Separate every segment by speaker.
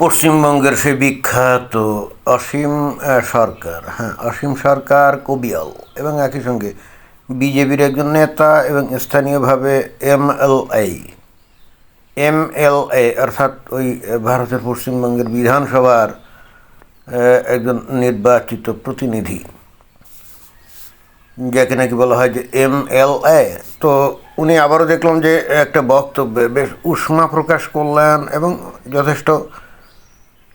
Speaker 1: পশ্চিমবঙ্গের সেই বিখ্যাত অসীম সরকার, হ্যাঁ, অসীম সরকার কবিয়াল এবং একই সঙ্গে বিজেপির একজন নেতা এবং স্থানীয়ভাবে এমএলএ অর্থাৎ ওই ভারতের পশ্চিমবঙ্গের বিধানসভার একজন নির্বাচিত প্রতিনিধি, যাকে নাকি বলা হয় যে এমএলএ। তো উনি আবারও দেখলাম যে একটা বক্তব্যে বেশ উষ্মা প্রকাশ করলেন এবং যথেষ্ট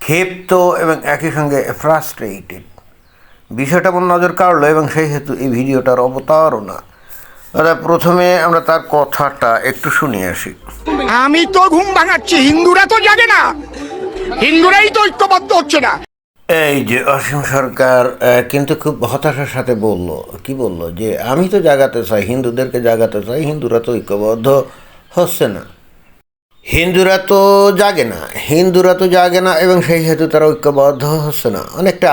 Speaker 1: ক্ষেপ্ত এবং একই সঙ্গে ফ্রাস্ট্রেটেড। বিষয়টা আমার নজর কাড়লো এবং সেই হেতু এই ভিডিওটার অবতারণা। দাদা, প্রথমে আমরা তার কথাটা একটু শুনিয়ে আসি।
Speaker 2: আমি তো ঘুম ভাঙাচ্ছি, হিন্দুরা তো জাগে না, হিন্দুরাই তো ঐক্যবদ্ধ হচ্ছে না।
Speaker 1: এই যে অসীম সরকার কিন্তু খুব হতাশার সাথে বলল, কি বলল, যে আমি তো জাগাতে চাই, হিন্দুদেরকে জাগাতে চাই, হিন্দুরা তো ঐক্যবদ্ধ হচ্ছে না, হিন্দুরা তো জাগে না এবং সেই হেতু তারা ঐক্যবদ্ধ হচ্ছে না। অনেকটা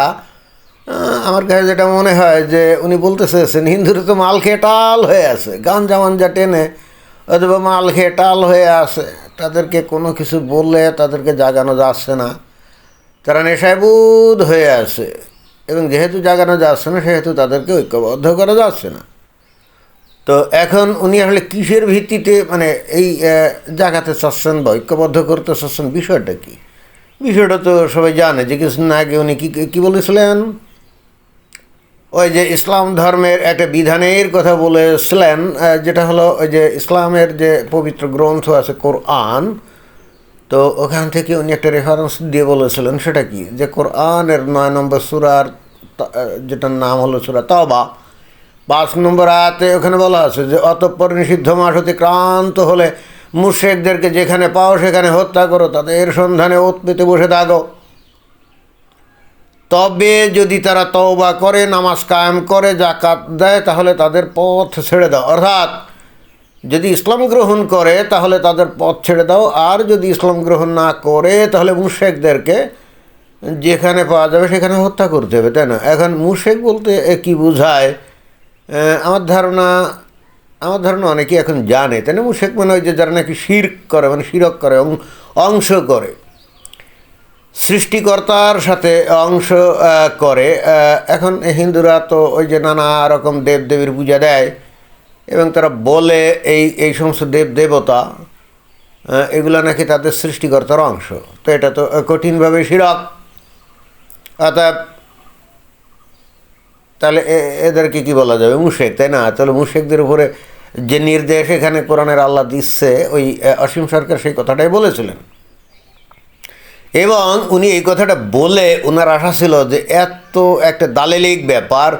Speaker 1: আমার কাছে যেটা মনে হয় যে উনি বলতে চেয়েছেন হিন্দুরা তো মাল খেয়ে টাল হয়ে আছে, গাঞ্জা মাঞ্জা টেনে অথবা মাল খেয়ে টাল হয়ে আছে, তাদেরকে কোনো কিছু বললে তাদেরকে জাগানো যাচ্ছে না, তারা নেশায়বুদ হয়ে আছে এবং যেহেতু জাগানো যাচ্ছে না সেহেতু তাদেরকে ঐক্যবদ্ধ করা যাচ্ছে না। তো এখন উনি আসলে কিসের ভিত্তিতে মানে এই জাগাতে চাচ্ছেন বা ঐক্যবদ্ধ করতে চাচ্ছেন, বিষয়টা কি? বিষয়টা তো সবাই জানে যে কিছুদিন আগে উনি কী বলেছিলেন, ওই যে ইসলাম ধর্মের একটা বিধানের কথা বলেছিলেন, যেটা হলো ওই যে ইসলামের যে পবিত্র গ্রন্থ আছে কোরআন, তো ওখান থেকে উনি একটা রেফারেন্স দিয়ে বলেছিলেন, সেটা কি, যে কোরআনের 9 নম্বর সূরার যেটার নাম হলো সূরা তাওবা 5 নম্বর আয়াতে ওখানে বলা আছে যে অতঃপর নিষিদ্ধ মাস অতিক্রান্ত হলে মুশরিকদেরকে যেখানে পাও সেখানে হত্যা করো, তাদের সন্ধানে ওত পেতে বসে থাকো, তবে যদি তারা তওবা করে, নামাজ কায়েম করে, যাকাত দেয়, তাহলে তাদের পথ ছেড়ে দাও। অর্থাৎ যদি ইসলাম গ্রহণ করে তাহলে তাদের পথ ছেড়ে দাও, আর যদি ইসলাম গ্রহণ না করে তাহলে মুশরিকদেরকে যেখানে পাওয়া যাবে সেখানে হত্যা করতে হবে, তাই না? এখন মুশরিক বলতে কি বোঝায়, আমার ধারণা অনেকেই এখন জানে, তাই না? মুশরিক মানে ওই যে যারা নাকি শিরক করে, মানে শিরক করে, অংশ করে, সৃষ্টিকর্তার সাথে অংশ করে। এখন হিন্দুরা তো ওই যে নানা রকম দেবদেবীর পূজা দেয় এবং তারা বলে এই সমস্ত দেবতা এগুলো নাকি তাদের সৃষ্টিকর্তার অংশ। তো এটা তো কঠিনভাবে শিরক। অর্থাৎ তাহলে এদেরকে কি বলা যাবে? মুশরিক, তাই না? তাহলে মুশরিকদের উপরে যে নির্দেশ এখানে কোরআনের আল্লাহ দিচ্ছে, ওই অসীম সরকার সেই কথাটাই বলেছিলেন এবং উনি এই কথাটা বলে ওনার আশা ছিল যে এত একটা দালিলিক ব্যাপার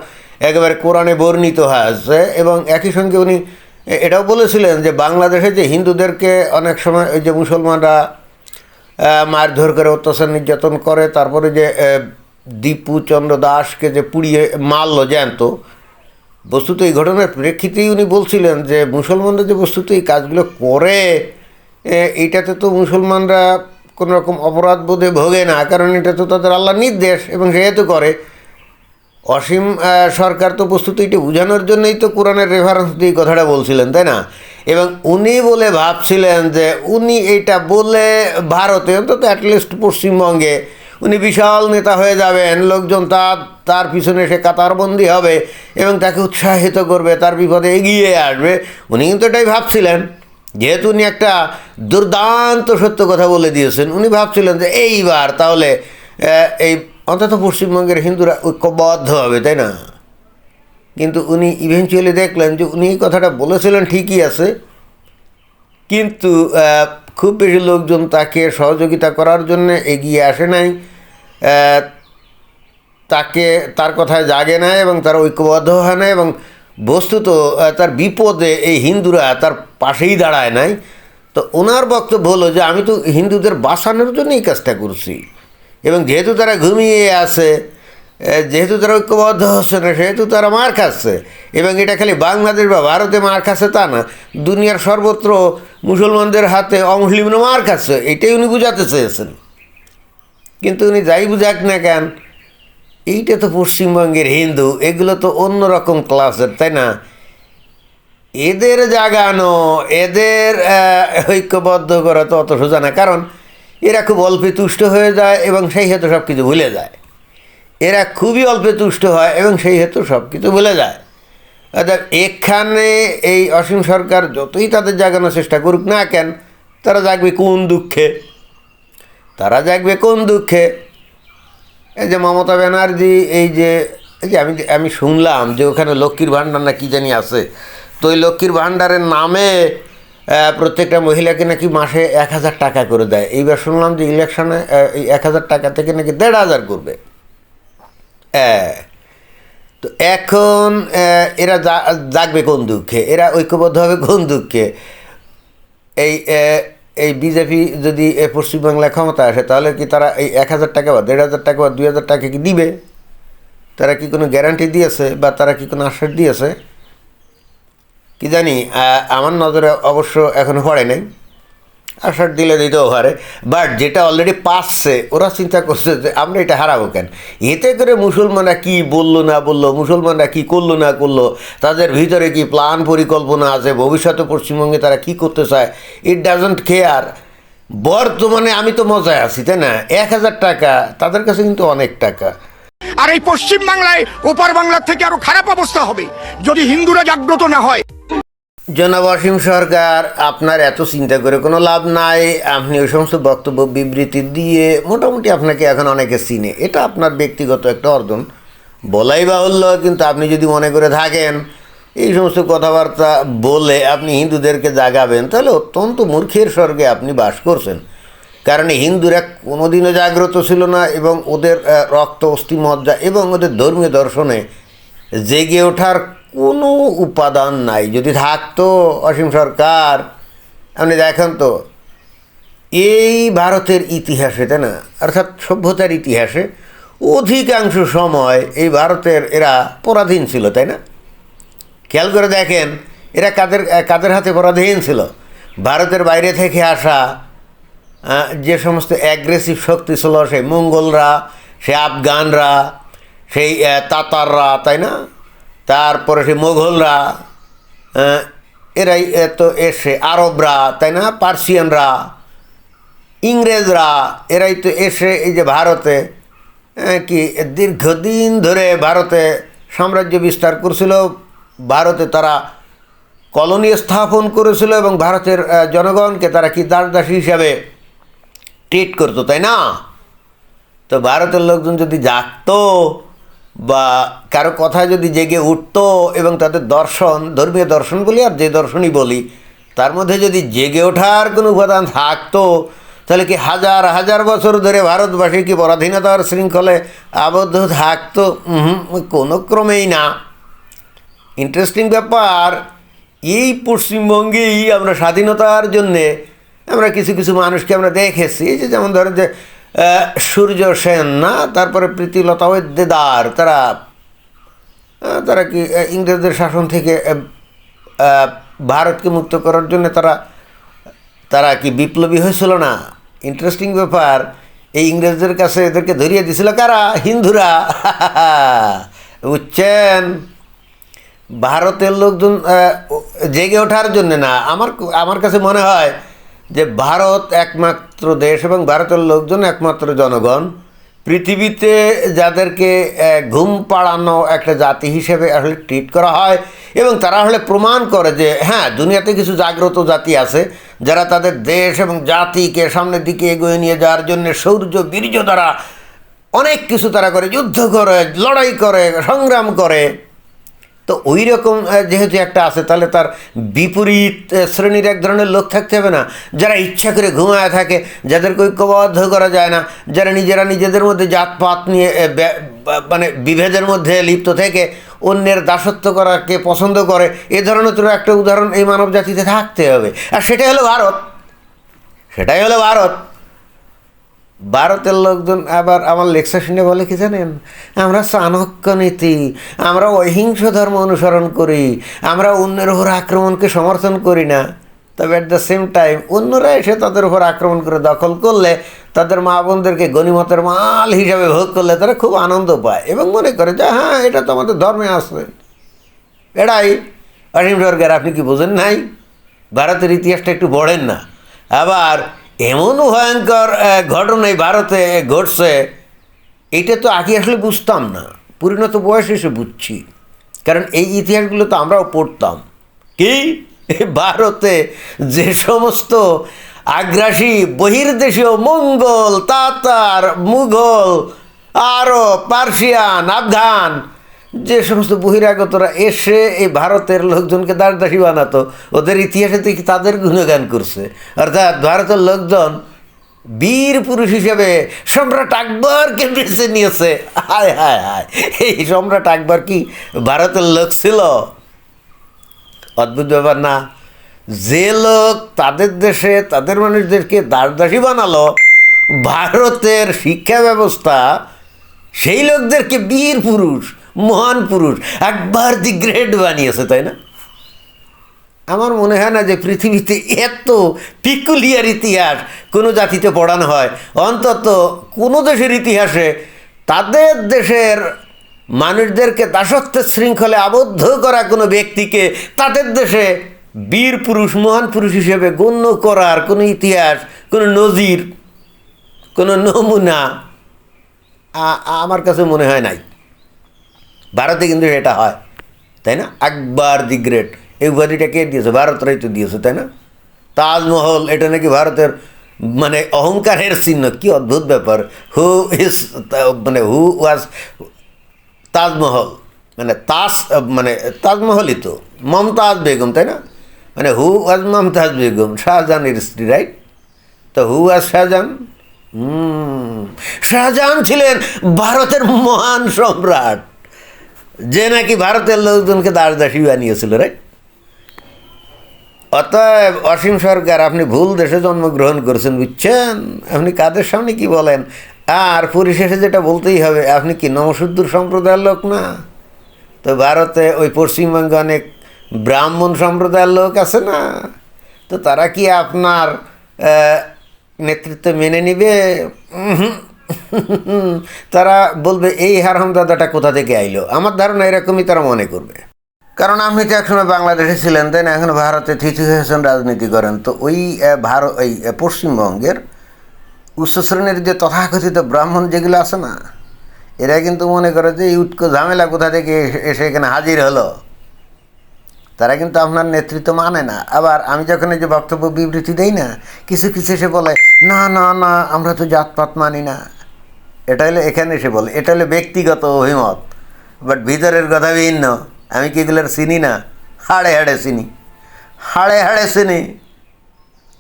Speaker 1: একেবারে কোরআনে বর্ণিত হয়ে আছে এবং একই সঙ্গে উনি এটাও বলেছিলেন যে বাংলাদেশে যে হিন্দুদেরকে অনেক সময় ওই যে মুসলমানরা মারধর করে অত্যাচার নির্যাতন করে, তারপরে যে দীপু চন্দ্র দাসকে যে পুড়িয়ে মারল জ্যান্ত, বস্তুত এই ঘটনার প্রেক্ষিতেই উনি বলছিলেন যে মুসলমানরা যে বস্তুত এই কাজগুলো করে, এইটাতে তো মুসলমানরা কোনো রকম অপরাধ বোধে ভোগে না, কারণ এটা তো তাদের আল্লাহর নির্দেশ এবং সেহেতু করে। অসীম সরকার তো বস্তুত এটা বোঝানোর জন্যই তো কোরআনের রেফারেন্স দিয়ে কথাটা বলছিলেন, তাই না? এবং উনি বলে ভাবছিলেন যে উনি এইটা বলে ভারতে অন্তত অ্যাটলিস্ট পশ্চিমবঙ্গে উনি বিশাল নেতা হয়ে যাবেন, লোকজন তার পিছনে সে কাতারবন্দি হবে এবং তাকে উৎসাহিত করবে, তার বিপদে এগিয়ে আসবে। উনি কিন্তু এটাই ভাবছিলেন, যেহেতু উনি একটা দুর্দান্ত সত্য কথা বলে দিয়েছেন। উনি ভাবছিলেন যে এইবার তাহলে এই অন্তত পশ্চিমবঙ্গের হিন্দুরা ঐক্যবদ্ধ হবে, তাই না? কিন্তু উনি ইভেনচুয়ালি দেখলেন যে উনি এই কথাটা বলেছিলেন ঠিকই আছে, কিন্তু খুব বেশি লোকজন তাকে সহযোগিতা করার জন্য এগিয়ে আসে নাই, তার কথায় জাগে নাই এবং তারা ঐক্যবদ্ধ হয় না এবং বস্তুত তার বিপদে এই হিন্দুরা তার পাশেই দাঁড়ায় নাই। তো ওনার বক্তব্য হলো যে আমি তো হিন্দুদের বাঁচানোর জন্য এই কাজটা করছি এবং যেহেতু তারা ঘুমিয়ে আছে, যেহেতু তারা ঐক্যবদ্ধ হচ্ছে না, সেহেতু তারা মার খাচ্ছে এবং এটা খালি বাংলাদেশ বা ভারতে মার খাচ্ছে তা না, দুনিয়ার সর্বত্র মুসলমানদের হাতে অমুসলিমরা মার খাচ্ছে, এটাই উনি বুঝাতে চেয়েছেন। কিন্তু উনি যাই বুঝাক না কেন, এইটা তো পশ্চিমবঙ্গের হিন্দু, এগুলো তো অন্যরকম ক্লাসের, তাই না? এদের জাগানো, এদের ঐক্যবদ্ধ করা তো অত সোজা না, কারণ এরা খুব অল্পে তুষ্ট হয়ে যায় এবং সেই হেতু সব কিছু ভুলে যায়। এরা খুবই অল্পে তুষ্ট হয় এবং সেই হেতু সব কিছু ভুলে যায়। অর্থাৎ এখানে এই অসীম সরকার যতই তাদের জাগানোর চেষ্টা করুক না কেন, তারা জাগবে কোন দুঃখে? তারা জাগবে কোন দুঃখে? এই যে মমতা ব্যানার্জি, এই যে আমি শুনলাম যে ওখানে লক্ষ্মীর ভাণ্ডার না কি জানি আছে, তো ওই লক্ষ্মীর ভাণ্ডারের নামে প্রত্যেকটা মহিলাকে নাকি মাসে 1,000 টাকা করে দেয়। এইবার শুনলাম যে ইলেকশনে এই 1,000 টাকা থেকে নাকি 1,500 করবে। তো এখন এরা জাগবে কোন দুঃখে? এরা ঐক্যবদ্ধ হবে কোন দুঃখে? এই এই বিজেপি যদি পশ্চিমবাংলায় ক্ষমতা আসে, তাহলে কি তারা এই 1,000 টাকা বা 1,500 টাকা বা 2,000 টাকা কি দিবে? তারা কি কোনো গ্যারান্টি দিয়েছে বা তারা কি কোনো আশ্বাস দিয়েছে? কি জানি, আমার নজরে অবশ্য এখনও পড়ে নাই। আশ্বাস দিলে দিতেও পারে, বাট যেটা অলরেডি পাচ্ছে ওরা চিন্তা করছে যে আমরা এটা হারাবো কেন? এতে করে মুসলমানরা কি বললো না বললো, মুসলমানরা কি করলো না করলো, তাদের ভিতরে কি প্ল্যান পরিকল্পনা আছে, ভবিষ্যতে পশ্চিমবঙ্গে তারা কি করতে চায়, ইট ডাজন্ট কেয়ার। বর্তমানে আমি তো মজায় আছি, তাই না? 1,000 টাকা তাদের কাছে কিন্তু অনেক টাকা।
Speaker 2: আর এই পশ্চিম বাংলায় ওপার বাংলার থেকে আরো খারাপ অবস্থা হবে যদি হিন্দুরা জাগ্রত না হয়।
Speaker 1: জনাব অসীম সরকার, আপনার এত চিন্তা করে কোনো লাভ নাই। আপনি ওই সমস্ত বক্তব্য বিবৃতি দিয়ে মোটামুটি আপনাকে এখন অনেকে চিনে, এটা আপনার ব্যক্তিগত একটা অর্জন বলাই বাহুল্য। কিন্তু আপনি যদি মনে করে থাকেন এই সমস্ত কথাবার্তা বলে আপনি হিন্দুদেরকে জাগাবেন, তাহলে অত্যন্ত মূর্খের স্বর্গে আপনি বাস করছেন। কারণ হিন্দুরা কোনোদিনও জাগ্রত ছিল না এবং ওদের রক্ত অস্থি মজ্জা এবং ওদের ধর্মীয় দর্শনে জেগে ওঠার কোনো উপাদান নাই। যদি থাকতো অসীম সরকার, আপনি দেখেন তো এই ভারতের ইতিহাসে, তাই না, অর্থাৎ সভ্যতার ইতিহাসে অধিকাংশ সময় এই ভারতের এরা পরাধীন ছিল, তাই না? খেয়াল করে দেখেন এরা কাদের কাদের হাতে পরাধীন ছিল? ভারতের বাইরে থেকে আসা যে সমস্ত অ্যাগ্রেসিভ শক্তি ছিল, সেই মঙ্গলরা, সেই আফগানরা, সেই তাতাররা, তাই না, তারপরে সেই মোঘলরা, এরাই তো এসে আরবরা, তাই না, পার্সিয়ানরা, ইংরেজরা, এরাই তো এসে এই যে ভারতে কি দীর্ঘদিন ধরে ভারতে সাম্রাজ্য বিস্তার করছিল। ভারতে তারা কলোনি স্থাপন করেছিল এবং ভারতের জনগণকে তারা কি দাসদাসী হিসাবে ট্রিট করতো, তাই না? তো ভারতের লোকজন যদি জাগতো বা কারো কথায় যদি জেগে উঠতো এবং তাদের দর্শন, ধর্মীয় দর্শন বলি আর যে দর্শনই বলি, তার মধ্যে যদি জেগে ওঠার কোনো উপাদান থাকতো, তাহলে কি হাজার হাজার বছর ধরে ভারতবাসী কি পরাধীনতার শৃঙ্খলে আবদ্ধ থাকতো? কোনো ক্রমেই না। ইন্টারেস্টিং ব্যাপার, এই পশ্চিমবঙ্গেই আমরা স্বাধীনতার জন্যে আমরা কিছু কিছু মানুষকে আমরা দেখেছি, এই যে যেমন ধরেন যে সূর্য সেন, না, তারপরে প্রীতিলতা ওয়েদ্দেদার, তারা কি ইংরেজদের শাসন থেকে ভারতকে মুক্ত করার জন্য তারা কি বিপ্লবী হয়েছিল না? ইন্টারেস্টিং ব্যাপার, এই ইংরেজদের কাছে এদেরকে ধরিয়ে দিয়েছিল কারা? হিন্দুরা। বুঝছেন? ভারতের লোকজন জেগে ওঠার জন্য না। আমার কাছে মনে হয় যে ভারত একমাত্র দেশ এবং ভারতের লোকজন একমাত্র জনগণ পৃথিবীতে যাদেরকে ঘুম পাড়ানো একটা জাতি হিসেবে আসলে ট্রিট করা হয় এবং তারা আসলে প্রমাণ করে যে হ্যাঁ, দুনিয়াতে কিছু জাগ্রত জাতি আছে যারা তাদের দেশ এবং জাতিকে সামনের দিকে এগিয়ে নিয়ে যাওয়ার জন্য শৌর্য বীর্য দ্বারা অনেক কিছু তারা করে, যুদ্ধ করে, লড়াই করে, সংগ্রাম করে। তো ওই রকম যেহেতু একটা আছে, তাহলে তার বিপরীত শ্রেণীর এক ধরনের লোক থাকতে হবে না, যারা ইচ্ছা করে ঘুমায় থাকে, যাদেরকে ঐক্যবদ্ধ করা যায় না, যারা নিজেরা নিজেদের মধ্যে জাতপাত নিয়ে মানে বিভেদের মধ্যে লিপ্ত থেকে অন্যের দাসত্ব করাকে পছন্দ করে। এ ধরনের তো একটা উদাহরণ এই মানব জাতিতে থাকতে হবে, আর সেটাই হলো ভারত। সেটাই হলো ভারত। ভারতের লোকজন আবার আমার লেকচার শুনে বলে কি জানেন, আমরা চাণক্য নীতি, আমরা অহিংস ধর্ম অনুসরণ করি, আমরা অন্যের উপর আক্রমণকে সমর্থন করি না। তবে অ্যাট দ্য সেম টাইম অন্যরা এসে তাদের উপর আক্রমণ করে দখল করলে, তাদের মা বোনদেরকে গনিমতের মাল হিসাবে ভোগ করলে তারা খুব আনন্দ পায় এবং মনে করে যে হ্যাঁ, এটা তো আমাদের ধর্মে আসবে। এটাই অসীম সরকার, আপনি কি বোঝেন নাই? ভারতের ইতিহাসটা একটু পড়েন না। আবার এমন ভয়ঙ্কর ঘটনা এই ভারতে ঘটছে, এটা তো আগে আসলে বুঝতাম না, পরিণত বয়সে এসে বুঝছি। কারণ এই ইতিহাসগুলো তো আমরাও পড়তাম। কি ভারতে যে সমস্ত আগ্রাসী বহির্দেশীয় মঙ্গল, তাতার, মুঘল, আরব, পার্সিয়ান, আফগান, যে সমস্ত বহিরাগতরা এসে এই ভারতের লোকজনকে দাসদাসী বানাতো, ওদের ইতিহাসে থেকে তাদের গুণগান করছে। অর্থাৎ ভারতের লোকজন বীর পুরুষ হিসেবে সম্রাট আকবরকে বেছে নিয়েছে। হায় হায় হায়, এই সম্রাট আকবর কি ভারতের লোক ছিল? অদ্ভুত ব্যাপার না? যে লোক তাদের দেশে তাদের মানুষদেরকে দাসদাসী বানালো, ভারতের শিক্ষা ব্যবস্থা সেই লোকদেরকে বীর পুরুষ, মহান পুরুষ, আকবর দি গ্রেট বানিয়েছে, তাই না? আমার মনে হয় না যে পৃথিবীতে এত পিকুলিয়ার ইতিহাস কোনো জাতিতে পড়ানো হয়। অন্তত কোনো দেশের ইতিহাসে তাদের দেশের মানুষদেরকে দাসত্বের শৃঙ্খলে আবদ্ধ করা কোনো ব্যক্তিকে তাদের দেশে বীর পুরুষ, মহান পুরুষ হিসেবে গণ্য করার কোনো ইতিহাস, কোনো নজির, কোনো নমুনা আমার কাছে মনে হয় নাই। ভারতে কিন্তু এটা হয়, তাই না? আকবর দি গ্রেট এই উপাধিটা কে দিয়েছে? ভারতরাই তো দিয়েছে, তাই না? তাজমহল এটা নাকি ভারতের মানে অহংকারের চিহ্ন। কি অদ্ভুত ব্যাপার! হু ইজ মানে হু ওয়াজ তাজমহল, মানে মানে তাজমহলই তো মমতাজ বেগম, তাই না? মানে হু ওয়াজ মমতাজ বেগম, শাহজাহানের স্ত্রী, রাইট? তো হু ওয়াজ শাহজাহান? শাহজাহান ছিলেন ভারতের মহান সম্রাট, যে নাকি ভারতের লোকজনকে দাসদাসী বানিয়েছিল, রাইট? অতএব অসীম সরকার, আপনি ভুল দেশে জন্মগ্রহণ করেছেন, বুঝছেন? আপনি কাদের সামনে কি বলেন? আর পরিশেষে যেটা বলতেই হবে, আপনি কি নমশূদ্র সম্প্রদায়ের লোক না? তো ভারতে ওই পশ্চিমবঙ্গে অনেক ব্রাহ্মণ সম্প্রদায়ের লোক আছে না? তো তারা কি আপনার নেতৃত্ব মেনে নিবে? তারা বলবে এই হারামজাদাটা কোথা থেকে আইলো। আমার ধারণা এরকমই তারা মনে করবে। কারণ আপনি তো একসময় বাংলাদেশে ছিলেন, তাই না? এখন ভারতে থিতু হয়েছেন, রাজনীতি করেন। তো ওই এই পশ্চিমবঙ্গের উচ্চ শ্রেণীর যে তথাকথিত ব্রাহ্মণ যেগুলো আছে না, এরা কিন্তু মনে করে যে এই উৎকো ঝামেলা কোথা থেকে এসে এখানে হাজির হলো। তারা কিন্তু আপনার নেতৃত্ব মানে না। আবার আমি যখন এই যে বক্তব্য বিবৃতি দেই না, কিছু কিছু এসে বলে না না না আমরা তো জাতপাত মানি না। এটা হলো এখানে এসে বলে, এটা হলো ব্যক্তিগত অভিমত, বাট ভিতরের কথা ভিন্ন। আমি কি এগুলোর চিনি না? হাড়ে হাড়ে চিনি, হাড়ে হাড়ে চিনি।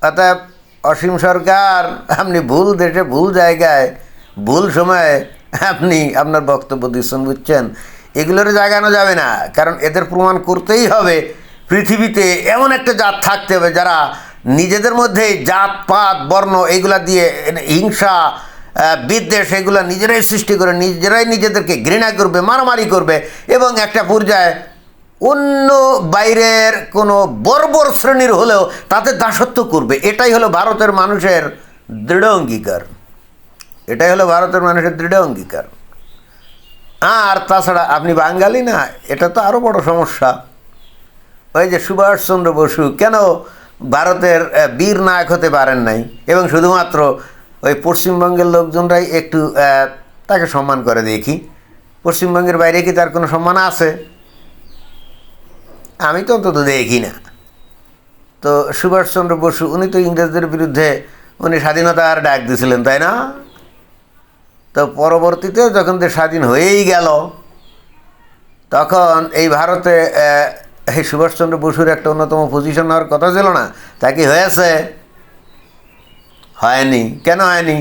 Speaker 1: অতএব অসীম সরকার, আপনি ভুল দেশে, ভুল জায়গায়, ভুল সময়ে আপনি আপনার বক্তব্য দিচ্ছেন, বুঝছেন? এগুলোর জাগানো যাবে না, কারণ এদের প্রমাণ করতেই হবে পৃথিবীতে এমন একটা জাত থাকতে হবে যারা নিজেদের মধ্যে জাতপাত, বর্ণ এগুলা দিয়ে হিংসা, বিদ্বেষ এগুলো নিজেরাই সৃষ্টি করে, নিজেরাই নিজেদেরকে ঘৃণা করবে, মারামারি করবে, এবং একটা পর্যায়ে অন্য বাইরের কোনো বর্বর শ্রেণীর হলেও তাদের দাসত্ব করবে। এটাই হলো ভারতের মানুষের দৃঢ় অঙ্গীকার। এটাই হলো ভারতের মানুষের দৃঢ় অঙ্গীকার। আর তাছাড়া আপনি বাঙালি না, এটা তো আরও বড় সমস্যা। ওই যে সুভাষচন্দ্র বসু কেন ভারতের বীর নায়ক হতে পারেন নাই, এবং শুধুমাত্র ওই পশ্চিমবঙ্গের লোকজনরাই একটু তাকে সম্মান করে দেখি। পশ্চিমবঙ্গের বাইরে কি তার কোনো সম্মান আছে? আমি তো অন্তত দেখি না। তো সুভাষচন্দ্র বসু উনি তো ইংরেজদের বিরুদ্ধে উনি স্বাধীনতার ডাক দিয়েছিলেন, তাই না? তো পরবর্তীতে যখন দেশ স্বাধীন হয়েই গেল, তখন এই ভারতে এই সুভাষচন্দ্র বসুর একটা অন্যতম পজিশন হওয়ার কথা ছিল না? তা কি হয়েছে? হয়নি। কেন হয়নি?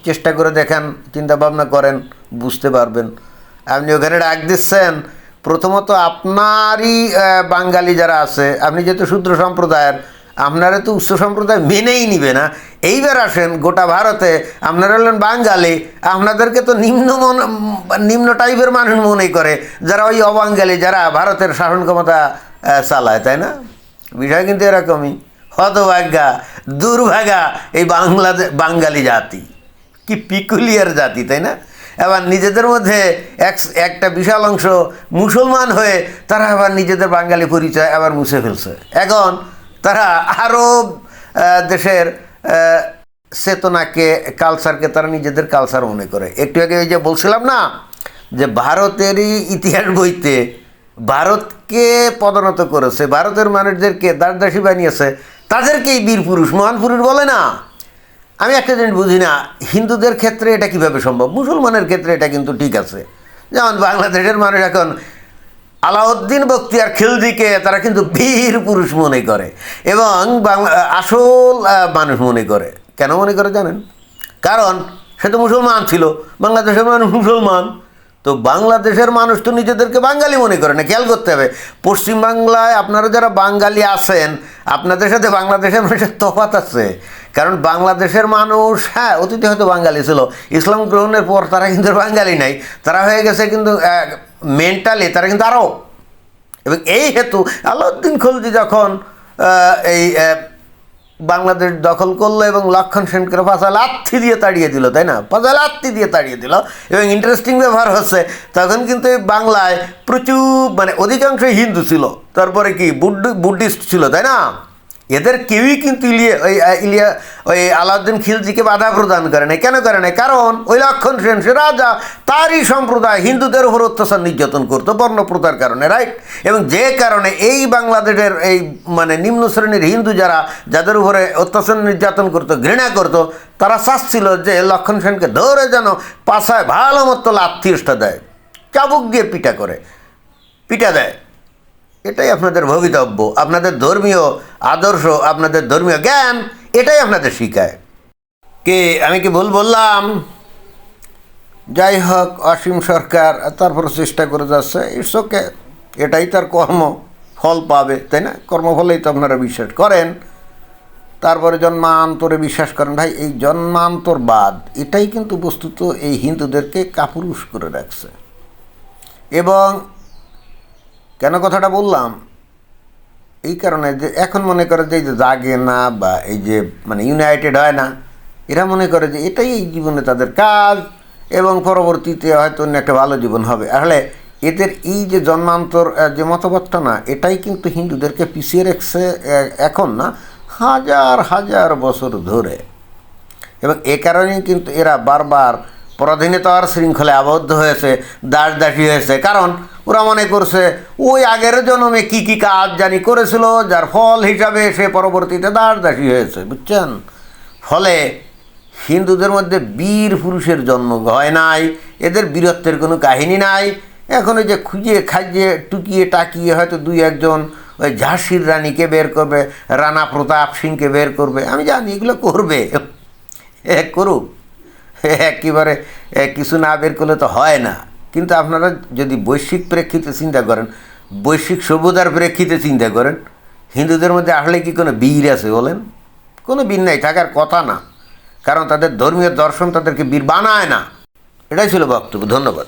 Speaker 1: চেষ্টা করে দেখেন, চিন্তা ভাবনা করেন, বুঝতে পারবেন। আপনি ওখানে ডাক দিচ্ছেন, প্রথমত আপনারই বাঙালি যারা আছে, আপনি যেহেতু শূদ্র সম্প্রদায়ের, আপনারা তো উচ্চ সম্প্রদায় মেনেই নিবে না। এইবার আসেন গোটা ভারতে আপনারা হলেন বাঙালি, আপনাদেরকে তো নিম্ন টাইপের মানুষ মনে করে, যারা ওই অবাঙালি, যারা ভারতের শাসন ক্ষমতা চালায়, তাই না? বিষয় কিন্তু এরকমই। হতভাগ্যা, দুর্ভাগা এই বাঙালি জাতি, কি পিকুলিয়ার জাতি, তাই না? এবার নিজেদের মধ্যে একটা বিশাল অংশ মুসলমান হয়ে তারা আবার নিজেদের বাঙালি পরিচয় আবার মুছে ফেলছে। এখন তারা আরব দেশের চেতনাকে, কালচারকে তারা নিজেদের কালচার মনে করে। একটু আগে ওই যে বলছিলাম না যে ভারতেরই ইতিহাস বইতে ভারতকে পদানত করেছে, ভারতের মানুষদেরকে দাসদাসী বানিয়েছে, তাদেরকেই বীর পুরুষ, মহান পুরুষ বলে না। আমি একটা জিনিস বুঝি না, হিন্দুদের ক্ষেত্রে এটা কিভাবে সম্ভব, মুসলমানের ক্ষেত্রে এটা কিন্তু ঠিক আছে। যেমন বাংলাদেশের মানুষ এখন আলাউদ্দিন বখতিয়ার খিলজিকে তারা কিন্তু বীর পুরুষ মনে করে এবং আসল মানুষ মনে করে। কেন মনে করে জানেন? কারণ সে তো মুসলমান ছিল, বাংলাদেশের মানুষ মুসলমান, তো বাংলাদেশের মানুষ তো নিজেদেরকে বাঙালি মনে করে না। খেয়াল করতে হবে, পশ্চিমবাংলায় আপনারা যারা বাঙালি আছেন, আপনাদের সাথে বাংলাদেশের মানুষের তফাৎ আছে। কারণ বাংলাদেশের মানুষ হ্যাঁ অতীতে হয়তো বাঙালি ছিল, ইসলাম গ্রহণের পর তারা কিন্তু বাঙালি নাই, তারা হয়ে গেছে কিন্তু মেন্টালি তারা কিন্তু আরও। এবং এই হেতু আলাউদ্দিন খলজি যখন এই বাংলাদেশ দখল করলো এবং লক্ষণ সেনকে পাঁচা লাথি দিয়ে তাড়িয়ে দিল, তাই না, পাঁচা লাথি দিয়ে তাড়িয়ে দিল। এবং ইন্টারেস্টিং ব্যাপার হচ্ছে তখন কিন্তু এই বাংলায় প্রচুর মানে অধিকাংশই হিন্দু ছিল, তারপরে কি বুদ্ধিস্ট ছিল, তাই না। এদের কেউই কিন্তু ওই আলাউদ্দিন খিলজিকে বাধা প্রদান করে নাই। কেন করে নাই? কারণ ওই লক্ষণ সেন সে রাজা, তারই সম্প্রদায় হিন্দুদের উপর অত্যাচার নির্যাতন করতো বর্ণপ্রথার কারণে, রাইট। এবং যে কারণে এই বাংলাদেশের এই মানে নিম্ন শ্রেণীর হিন্দু যাদের উপরে অত্যাচার নির্যাতন করতো, ঘৃণা করতো, তারা চাচ্ছিল যে লক্ষণ সেনকে ধরে যেন পাছায় ভালো মতো লাথিষ্টা দেয়, চাবুক দিয়ে পিটা দেয়। এটাই আপনাদের ভবিতব্য, আপনাদের ধর্মীয় আদর্শ, আপনাদের ধর্মীয় জ্ঞান এটাই আপনাদের শিখায়। আমি কি ভুল বললাম? যাই হোক, অসীম সরকার তারপর চেষ্টা করে যাচ্ছে, ইটস ওকে, এটাই তার কর্ম, ফল পাবে, তাই না। কর্মফলেই তো আপনারা বিশ্বাস করেন। তারপরে জন্মান্তরে বিশ্বাস করেন। ভাই, এই জন্মান্তরবাদ এটাই কিন্তু বস্তুত এই হিন্দুদেরকে কাপুরুষ করে রাখছে। এবং কেন কথাটা বললাম? এই কারণে যে এখন মনে করে যে জাগে না বা এই যে মানে ইউনাইটেড হয় না, এরা মনে করে যে এটাই এই জীবনে তাদের কাজ এবং পরবর্তীতে হয়তো অন্য একটা ভালো জীবন হবে। আসলে এদের এই যে জন্মান্তর যে মতবাদটা না, এটাই কিন্তু হিন্দুদেরকে পিছিয়ে রেখেছে এখন না, হাজার হাজার বছর ধরে। এবং এ কারণেই কিন্তু এরা বারবার পরাধীনতার শৃঙ্খলে আবদ্ধ হয়েছে, দাসদাসী হয়েছে। কারণ ওরা মনে করছে ওই আগের জন্মে কী কী কাজ জানি করেছিল, যার ফল হিসাবে সে পরবর্তীতে দাসদাসী হয়েছে, বুঝছেন। ফলে হিন্দুদের মধ্যে বীর পুরুষের জন্ম হয় নাই, এদের বীরত্বের কোনো কাহিনী নাই। এখন ওই যে খুঁজে খাইয়ে টুকিয়ে টাকিয়ে হয়তো দুই একজন ওই ঝাঁসির রানীকে বের করবে, রানা প্রতাপ সিংকে বের করবে, আমি জানি এগুলো করবে, করুক, একেবারে কিছু না বের করলে তো হয় না। কিন্তু আপনারা যদি বৈশ্বিক প্রেক্ষিতে চিন্তা করেন, বৈশ্বিক সভ্যতার প্রেক্ষিতে চিন্তা করেন, হিন্দুদের মধ্যে আসলে কি কোনো বীর আছে বলেন? কোনো বীর নাই, থাকার কথা না। কারণ তাদের ধর্মীয় দর্শন তাদেরকে বীর বানায় না। এটাই ছিল বক্তব্য। ধন্যবাদ।